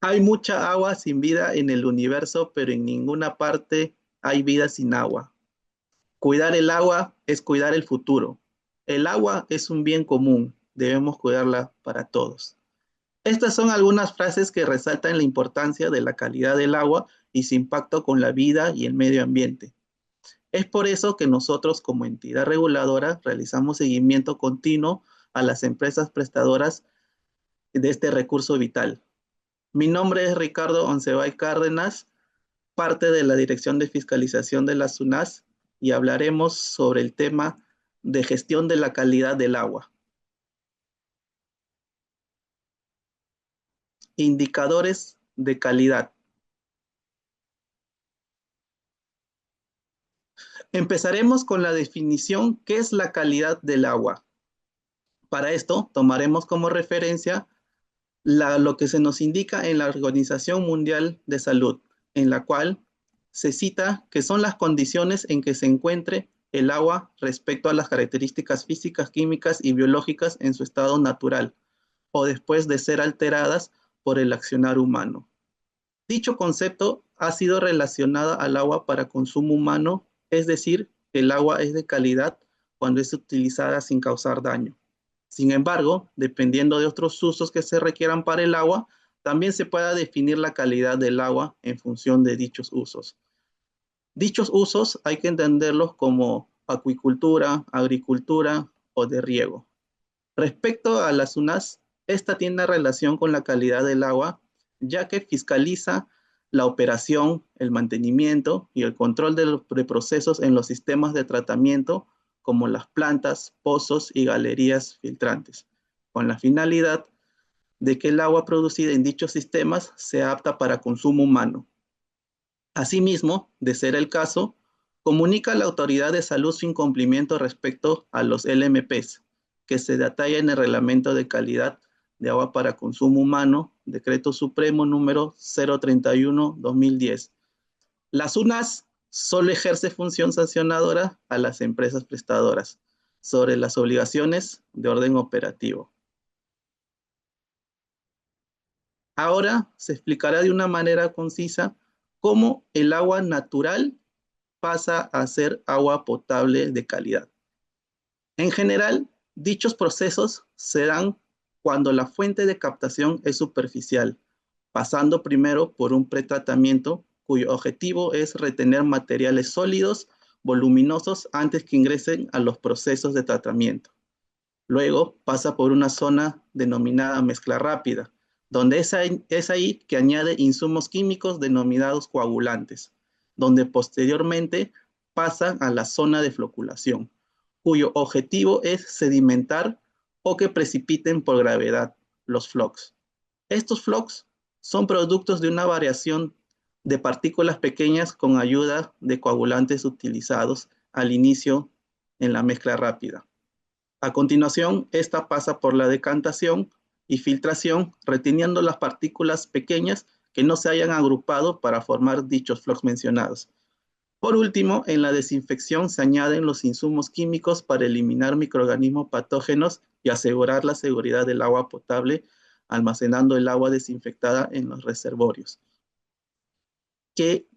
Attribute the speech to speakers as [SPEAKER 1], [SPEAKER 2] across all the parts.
[SPEAKER 1] Hay mucha agua sin vida en el universo, pero en ninguna parte hay vida sin agua. Cuidar el agua es cuidar el futuro. El agua es un bien común, debemos cuidarla para todos. Estas son algunas frases que resaltan la importancia de la calidad del agua y su impacto con la vida y el medio ambiente. Es por eso que nosotros como entidad reguladora realizamos seguimiento continuo a las empresas prestadoras de este recurso vital. Mi nombre es Ricardo Oncebay Cárdenas, parte de la Dirección de Fiscalización de la SUNAS, y hablaremos sobre el tema de gestión de la calidad del agua. Indicadores de calidad. Empezaremos con la definición, ¿qué es la calidad del agua? Para esto tomaremos como referencia lo que se nos indica en la Organización Mundial de Salud, en la cual se cita que son las condiciones en que se encuentre el agua respecto a las características físicas, químicas y biológicas en su estado natural o después de ser alteradas por el accionar humano. Dicho concepto ha sido relacionado al agua para consumo humano, es decir, que el agua es de calidad cuando es utilizada sin causar daño. Sin embargo, dependiendo de otros usos que se requieran para el agua, también se puede definir la calidad del agua en función de dichos usos. Dichos usos hay que entenderlos como acuicultura, agricultura o de riego. Respecto a la SUNAS, esta tiene relación con la calidad del agua, ya que fiscaliza la operación, el mantenimiento y el control de procesos en los sistemas de tratamiento, como las plantas, pozos y galerías filtrantes, con la finalidad de que el agua producida en dichos sistemas sea apta para consumo humano. Asimismo, de ser el caso, comunica a la autoridad de salud su incumplimiento respecto a los LMPs, que se detalla en el Reglamento de Calidad de Agua para Consumo Humano, Decreto Supremo número 031-2010. La SUNAS solo ejerce función sancionadora a las empresas prestadoras sobre las obligaciones de orden operativo. Ahora se explicará de una manera concisa cómo el agua natural pasa a ser agua potable de calidad. En general, dichos procesos se dan cuando la fuente de captación es superficial, pasando primero por un pretratamiento cuyo objetivo es retener materiales sólidos, voluminosos, antes que ingresen a los procesos de tratamiento. Luego pasa por una zona denominada mezcla rápida, donde es ahí que añade insumos químicos denominados coagulantes, donde posteriormente pasan a la zona de floculación, cuyo objetivo es sedimentar o que precipiten por gravedad los flocks. Estos flocks son productos de una variación de partículas pequeñas con ayuda de coagulantes utilizados al inicio en la mezcla rápida. A continuación, esta pasa por la decantación y filtración, reteniendo las partículas pequeñas que no se hayan agrupado para formar dichos flocks mencionados. Por último, en la desinfección se añaden los insumos químicos para eliminar microorganismos patógenos y asegurar la seguridad del agua potable, almacenando el agua desinfectada en los reservorios, que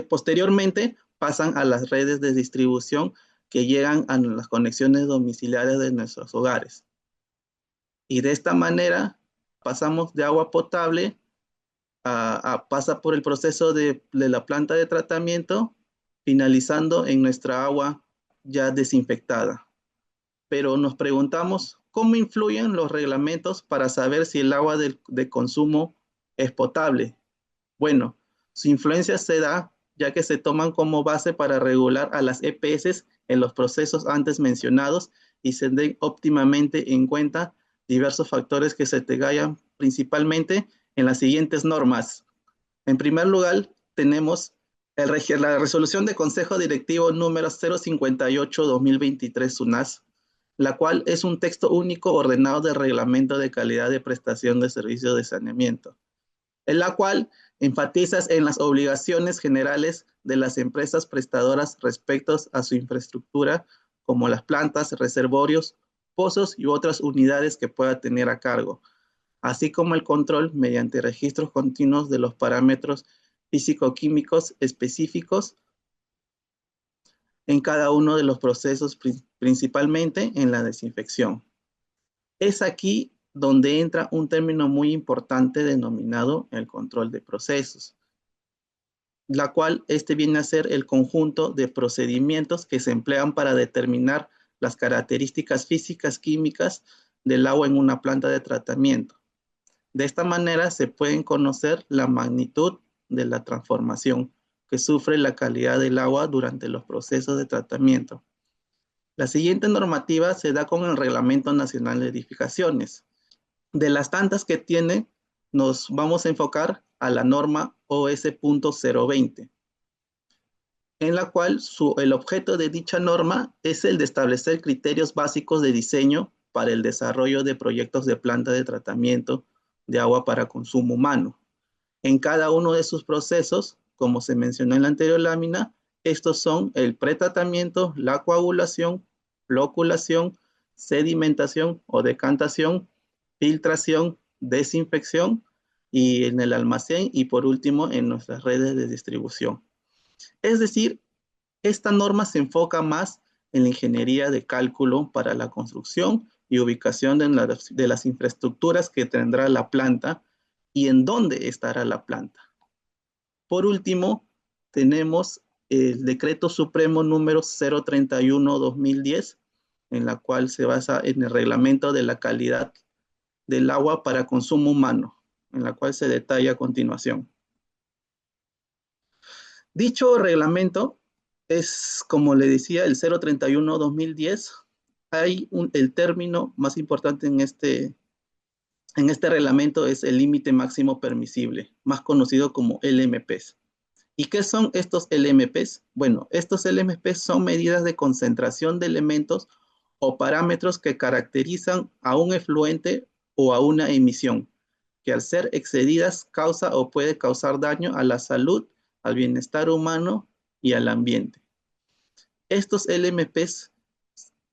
[SPEAKER 1] posteriormente pasan a las redes de distribución que llegan a las conexiones domiciliares de nuestros hogares. Y de esta manera pasamos de agua potable pasa por el proceso de la planta de tratamiento, finalizando en nuestra agua ya desinfectada. Pero nos preguntamos, ¿cómo influyen los reglamentos para saber si el agua de consumo es potable? Bueno, su influencia se da ya que se toman como base para regular a las EPS en los procesos antes mencionados y se den óptimamente en cuenta diversos factores que se detallan principalmente en las siguientes normas. En primer lugar, tenemos la resolución de Consejo Directivo número 058-2023 SUNAS, la cual es un texto único ordenado de reglamento de calidad de prestación de servicios de saneamiento, en la cual enfatiza en las obligaciones generales de las empresas prestadoras respecto a su infraestructura, como las plantas, reservorios, pozos y otras unidades que pueda tener a cargo, así como el control mediante registros continuos de los parámetros físico-químicos específicos en cada uno de los procesos, principalmente en la desinfección. Es aquí donde entra un término muy importante denominado el control de procesos, la cual viene a ser el conjunto de procedimientos que se emplean para determinar las características físicas químicas del agua en una planta de tratamiento. De esta manera se pueden conocer la magnitud de la transformación que sufre la calidad del agua durante los procesos de tratamiento. La siguiente normativa se da con el Reglamento Nacional de Edificaciones. De las tantas que tiene, nos vamos a enfocar a la norma OS.020, en la cual el objeto de dicha norma es el de establecer criterios básicos de diseño para el desarrollo de proyectos de planta de tratamiento de agua para consumo humano. En cada uno de sus procesos, como se mencionó en la anterior lámina, estos son el pretratamiento, la coagulación, floculación, sedimentación o decantación, filtración, desinfección y en el almacén y por último en nuestras redes de distribución. Es decir, esta norma se enfoca más en la ingeniería de cálculo para la construcción y ubicación de las infraestructuras que tendrá la planta y en dónde estará la planta. Por último, tenemos el Decreto Supremo número 031-2010, en la cual se basa en el reglamento de la calidad del agua para consumo humano, en la cual se detalla a continuación. Dicho reglamento es, como le decía, el 031-2010. Hay el término más importante en este reglamento es el límite máximo permisible, más conocido como LMPs. ¿Y qué son estos LMPs? Bueno, estos LMPs son medidas de concentración de elementos o parámetros que caracterizan a un efluente o a una emisión, que al ser excedidas causa o puede causar daño a la salud, al bienestar humano y al ambiente. Estos LMPs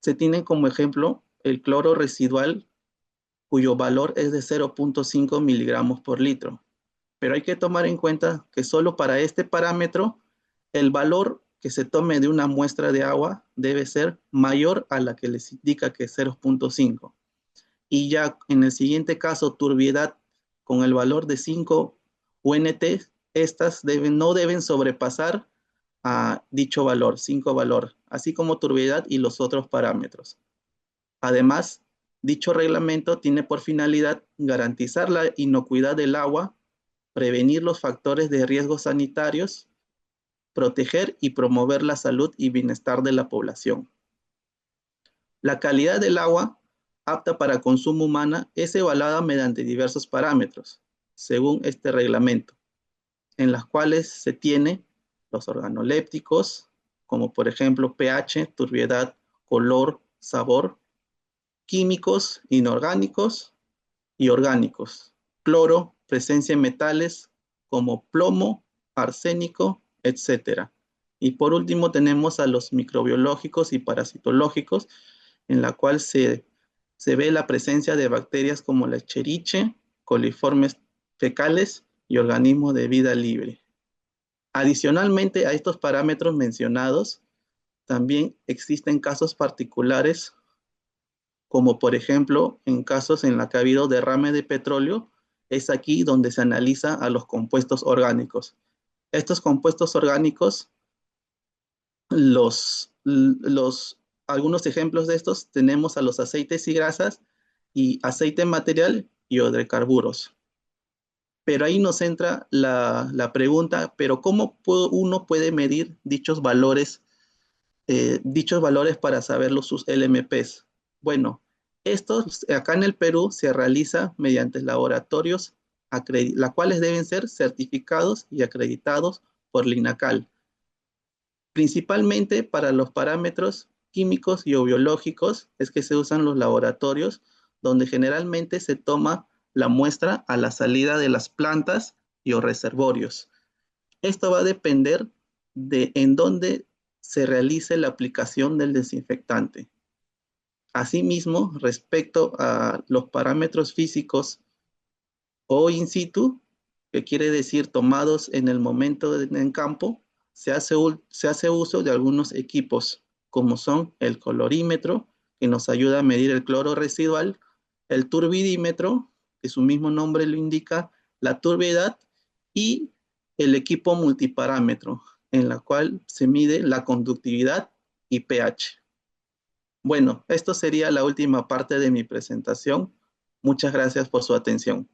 [SPEAKER 1] se tienen como ejemplo el cloro residual, cuyo valor es de 0.5 miligramos por litro. Pero hay que tomar en cuenta que solo para este parámetro, el valor que se tome de una muestra de agua debe ser mayor a la que les indica que es 0.5. Y ya en el siguiente caso, turbiedad con el valor de 5 UNT, estas no deben sobrepasar a dicho valor, 5 valor, así como turbiedad y los otros parámetros. Además, dicho reglamento tiene por finalidad garantizar la inocuidad del agua, prevenir los factores de riesgo sanitarios, proteger y promover la salud y bienestar de la población. La calidad del agua apta para consumo humano es evaluada mediante diversos parámetros, según este reglamento, en las cuales se tiene los organolépticos, como por ejemplo pH, turbiedad, color, sabor, químicos, inorgánicos y orgánicos, cloro, presencia de metales como plomo, arsénico, etc. Y por último tenemos a los microbiológicos y parasitológicos, en la cual se ve la presencia de bacterias como la Escherichia, coliformes fecales y organismos de vida libre. Adicionalmente a estos parámetros mencionados, también existen casos particulares, como por ejemplo en casos en los que ha habido derrame de petróleo, es aquí donde se analiza a los compuestos orgánicos. Estos compuestos orgánicos, algunos ejemplos de estos tenemos a los aceites y grasas y aceite material y hidrocarburos. Pero ahí nos entra la pregunta, ¿pero cómo uno puede medir dichos valores para saber sus LMPs? Bueno, estos acá en el Perú se realiza mediante laboratorios, los cuales deben ser certificados y acreditados por la INACAL, principalmente para los parámetros químicos y biológicos es que se usan los laboratorios, donde generalmente se toma la muestra a la salida de las plantas y o reservorios. Esto va a depender de en dónde se realice la aplicación del desinfectante. Asimismo, respecto a los parámetros físicos o in situ, que quiere decir tomados en el momento en campo, se hace uso de algunos equipos, como son el colorímetro, que nos ayuda a medir el cloro residual, el turbidímetro, que su mismo nombre lo indica, la turbiedad, y el equipo multiparámetro, en la cual se mide la conductividad y pH. Bueno, esto sería la última parte de mi presentación. Muchas gracias por su atención.